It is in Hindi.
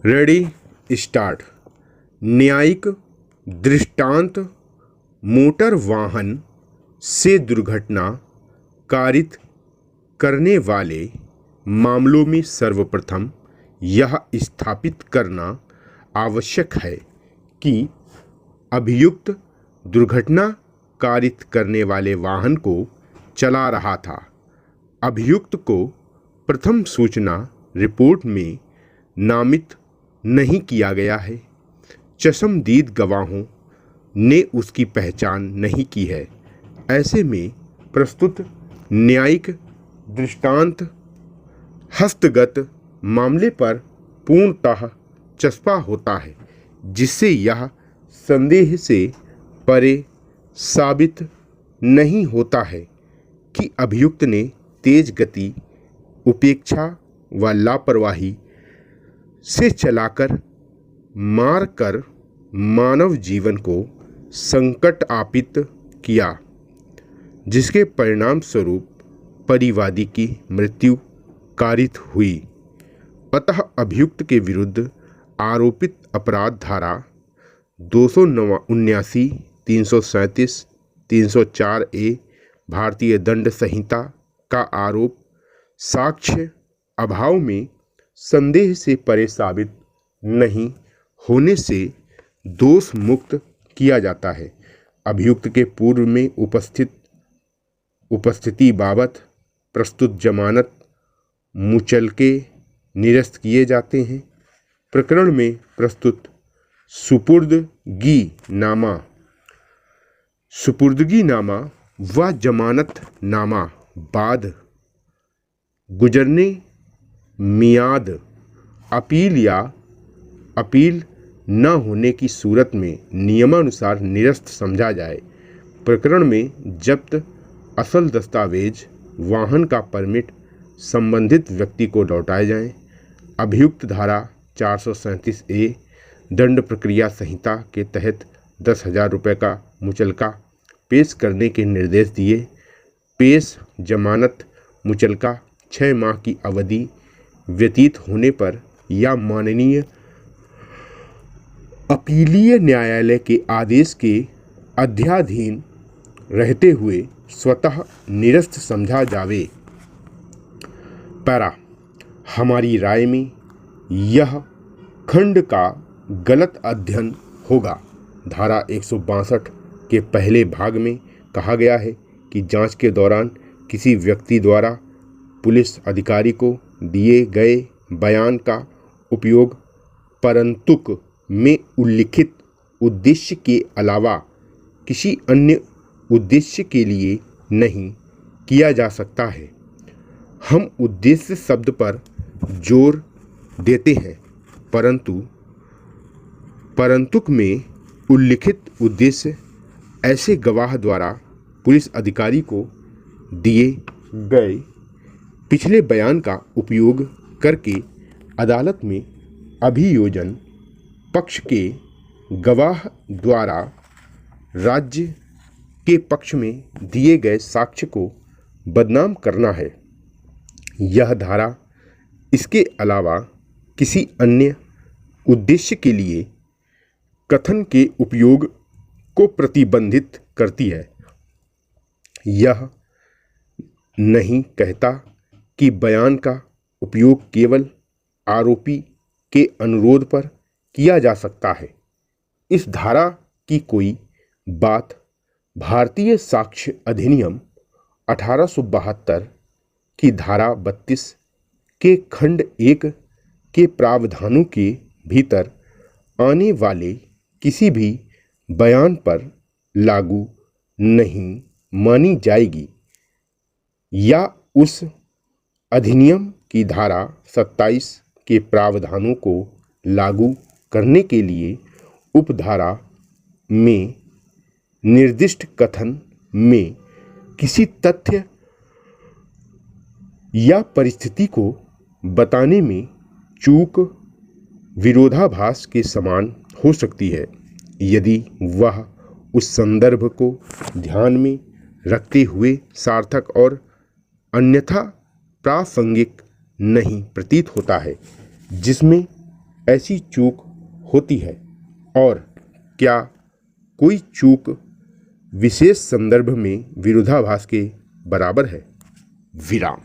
Ready start. न्यायिक दृष्टांत मोटर वाहन से दुर्घटना कारित करने वाले मामलों में सर्वप्रथम यह स्थापित करना आवश्यक है कि अभियुक्त दुर्घटना कारित करने वाले वाहन को चला रहा था। अभियुक्त को प्रथम सूचना रिपोर्ट में नामित नहीं किया गया है। चश्मदीद गवाहों ने उसकी पहचान नहीं की है। ऐसे में प्रस्तुत न्यायिक दृष्टांत हस्तगत मामले पर पूर्णतः चस्पा होता है, जिससे यह संदेह से परे साबित नहीं होता है कि अभियुक्त ने तेज गति, उपेक्षा व लापरवाही से चलाकर मारकर मानव जीवन को संकट आपीत किया, जिसके परिणाम स्वरूप परिवादी की मृत्यु कारित हुई। अतः अभियुक्त के विरुद्ध आरोपित अपराध धारा 279, 337, 304A भारतीय दंड संहिता का आरोप साक्ष्य अभाव में संदेह से परे साबित नहीं होने से दोष मुक्त किया जाता है। अभियुक्त के पूर्व में उपस्थिति बाबत प्रस्तुत जमानत मुचलके निरस्त किए जाते हैं। प्रकरण में प्रस्तुत सुपुर्दगी नामा व जमानत नामा बाद गुजरने मियाद अपील न होने की सूरत में नियमानुसार निरस्त समझा जाए। प्रकरण में जब्त असल दस्तावेज, वाहन का परमिट संबंधित व्यक्ति को लौटाए जाएं। अभियुक्त धारा 437A दंड प्रक्रिया संहिता के तहत 10,000 रुपये का मुचलका पेश करने के निर्देश दिए। पेश जमानत मुचलका 6 माह की अवधि व्यतीत होने पर या माननीय अपीलीय न्यायालय के आदेश के अध्याधीन रहते हुए स्वतः निरस्त समझा जावे। पैरा, हमारी राय में यह खंड का गलत अध्ययन होगा। धारा 162 के पहले भाग में कहा गया है कि जांच के दौरान किसी व्यक्ति द्वारा पुलिस अधिकारी को दिए गए बयान का उपयोग परंतुक में उल्लिखित उद्देश्य के अलावा किसी अन्य उद्देश्य के लिए नहीं किया जा सकता है। हम उद्देश्य शब्द पर जोर देते हैं, परंतुक में उल्लिखित उद्देश्य ऐसे गवाह द्वारा पुलिस अधिकारी को दिए गए पिछले बयान का उपयोग करके अदालत में अभियोजन पक्ष के गवाह द्वारा राज्य के पक्ष में दिए गए साक्ष्य को बदनाम करना है। यह धारा इसके अलावा किसी अन्य उद्देश्य के लिए कथन के उपयोग को प्रतिबंधित करती है। यह नहीं कहता कि बयान का उपयोग केवल आरोपी के अनुरोध पर किया जा सकता है। इस धारा की कोई बात भारतीय साक्ष्य अधिनियम 1872 की धारा 32 के खंड 1 के प्रावधानों के भीतर आने वाले किसी भी बयान पर लागू नहीं मानी जाएगी या उस अधिनियम की धारा 27 के प्रावधानों को लागू करने के लिए उपधारा में निर्दिष्ट कथन में किसी तथ्य या परिस्थिति को बताने में चूक विरोधाभास के समान हो सकती है, यदि वह उस संदर्भ को ध्यान में रखते हुए सार्थक और अन्यथा प्रासंगिक नहीं प्रतीत होता है जिसमें ऐसी चूक होती है और क्या कोई चूक विशेष संदर्भ में विरोधाभास के बराबर है? विराम।